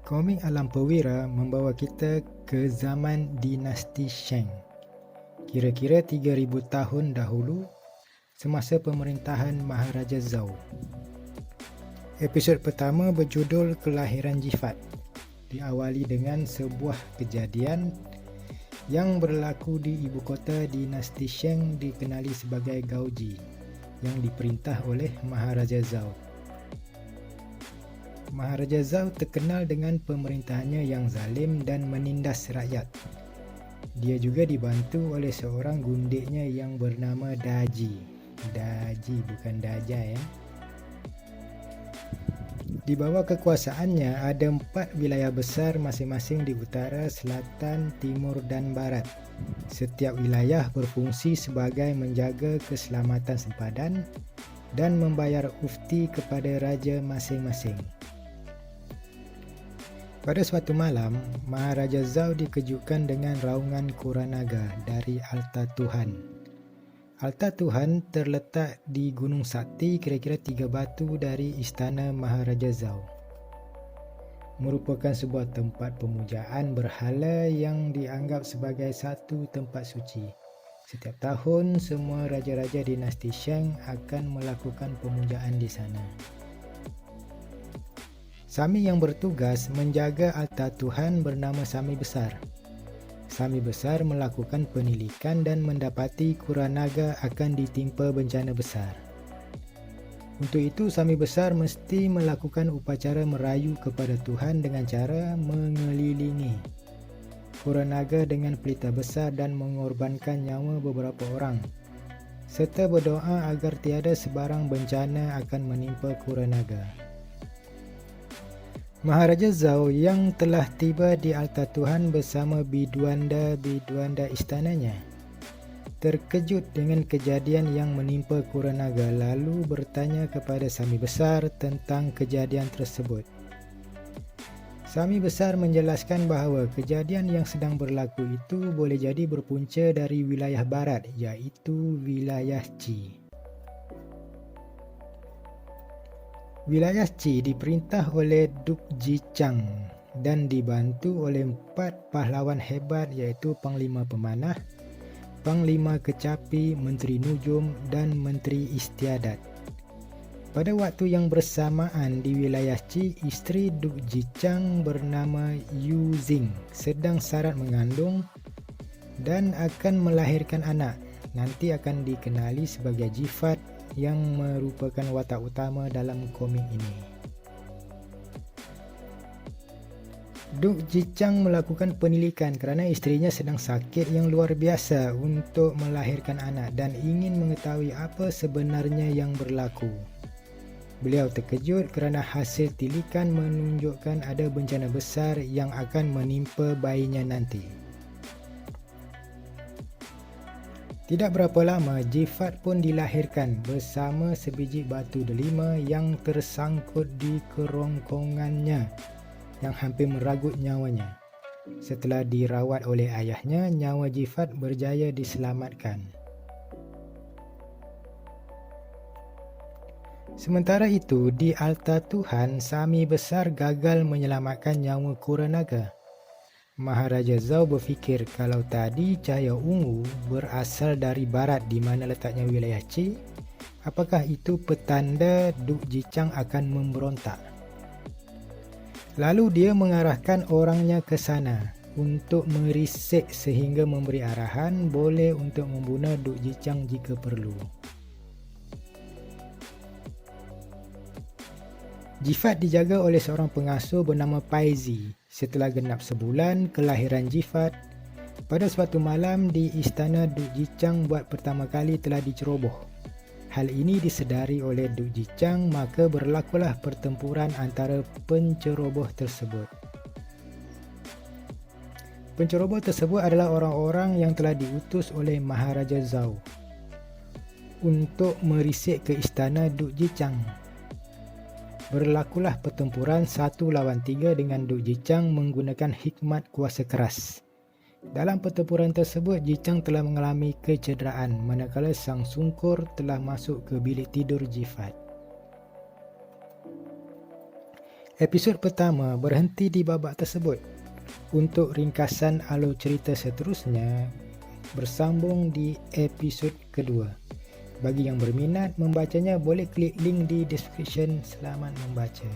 Komik Alam Perwira membawa kita ke zaman dinasti Shang. Kira-kira 3000 tahun dahulu, semasa pemerintahan Maharaja Zhao. Episod pertama berjudul Kelahiran Jifat. Diawali dengan sebuah kejadian yang berlaku di ibu kota dinasti Shang dikenali sebagai Gaoji, yang diperintah oleh Maharaja Zhao. Maharaja Zhao terkenal dengan pemerintahannya yang zalim dan menindas rakyat. Dia juga dibantu oleh seorang gundiknya yang bernama Daji. Daji, bukan Daja ya. Di bawah kekuasaannya ada 4 wilayah besar masing-masing di utara, selatan, timur dan barat. Setiap wilayah berfungsi sebagai menjaga keselamatan sempadan dan membayar ufti kepada raja masing-masing. Pada suatu malam, Maharaja Zhao dikejutkan dengan raungan Kuranaga dari Altar Tuhan. Altar Tuhan terletak di Gunung Sakti, kira-kira 3 batu dari istana Maharaja Zhao. Merupakan sebuah tempat pemujaan berhala yang dianggap sebagai satu tempat suci. Setiap tahun, semua raja-raja dinasti Shang akan melakukan pemujaan di sana. Sami yang bertugas menjaga altar Tuhan bernama Sami Besar. Sami Besar melakukan penilikan dan mendapati Kuranaga akan ditimpa bencana besar. Untuk itu, Sami Besar mesti melakukan upacara merayu kepada Tuhan dengan cara mengelilingi Kuranaga dengan pelita besar dan mengorbankan nyawa beberapa orang, serta berdoa agar tiada sebarang bencana akan menimpa Kuranaga. Maharaja Zhao yang telah tiba di altar Tuhan bersama biduanda-biduanda istananya terkejut dengan kejadian yang menimpa Kuranaga, lalu bertanya kepada Sami Besar tentang kejadian tersebut. Sami Besar menjelaskan bahawa kejadian yang sedang berlaku itu boleh jadi berpunca dari wilayah barat, iaitu wilayah Qi. Wilayah Qi diperintah oleh Duk Jichang dan dibantu oleh 4 pahlawan hebat, iaitu Panglima Pemanah, Panglima Kecapi, Menteri Nujum dan Menteri Istiadat. Pada waktu yang bersamaan di wilayah Qi, isteri Duk Jichang bernama Yu Zing sedang sarat mengandung dan akan melahirkan anak. Nanti akan dikenali sebagai Jifat, yang merupakan watak utama dalam komik ini. Duk Jichang melakukan penilikan kerana isterinya sedang sakit yang luar biasa untuk melahirkan anak dan ingin mengetahui apa sebenarnya yang berlaku. Beliau terkejut kerana hasil tilikan menunjukkan ada bencana besar yang akan menimpa bayinya nanti. Tidak berapa lama, Jifat pun dilahirkan bersama sebiji batu delima yang tersangkut di kerongkongannya yang hampir meragut nyawanya. Setelah dirawat oleh ayahnya, nyawa Jifat berjaya diselamatkan. Sementara itu, di altar Tuhan, Sami Besar gagal menyelamatkan nyawa Kuranaga. Maharaja Zhao berfikir kalau tadi cahaya ungu berasal dari barat di mana letaknya wilayah Qi, apakah itu petanda Duk Jichang akan memberontak? Lalu dia mengarahkan orangnya ke sana untuk merisik sehingga memberi arahan boleh untuk membunuh Duk Jichang jika perlu. Jifat dijaga oleh seorang pengasuh bernama Paizi. Setelah genap sebulan kelahiran Jifat, pada suatu malam di istana Duk Jichang buat pertama kali telah diceroboh. Hal ini disedari oleh Duk Jichang, maka berlakulah pertempuran antara penceroboh tersebut. Penceroboh tersebut adalah orang-orang yang telah diutus oleh Maharaja Zhao untuk merisik ke istana Duk Jichang. Berlakulah pertempuran 1 lawan 3 dengan Duk Jichang menggunakan hikmat kuasa keras. Dalam pertempuran tersebut, Jichang telah mengalami kecederaan manakala sang sungkur telah masuk ke bilik tidur Jifat. Episod pertama berhenti di babak tersebut. Untuk ringkasan alur cerita seterusnya bersambung di episod kedua. Bagi yang berminat membacanya boleh klik link di description. Selamat membaca.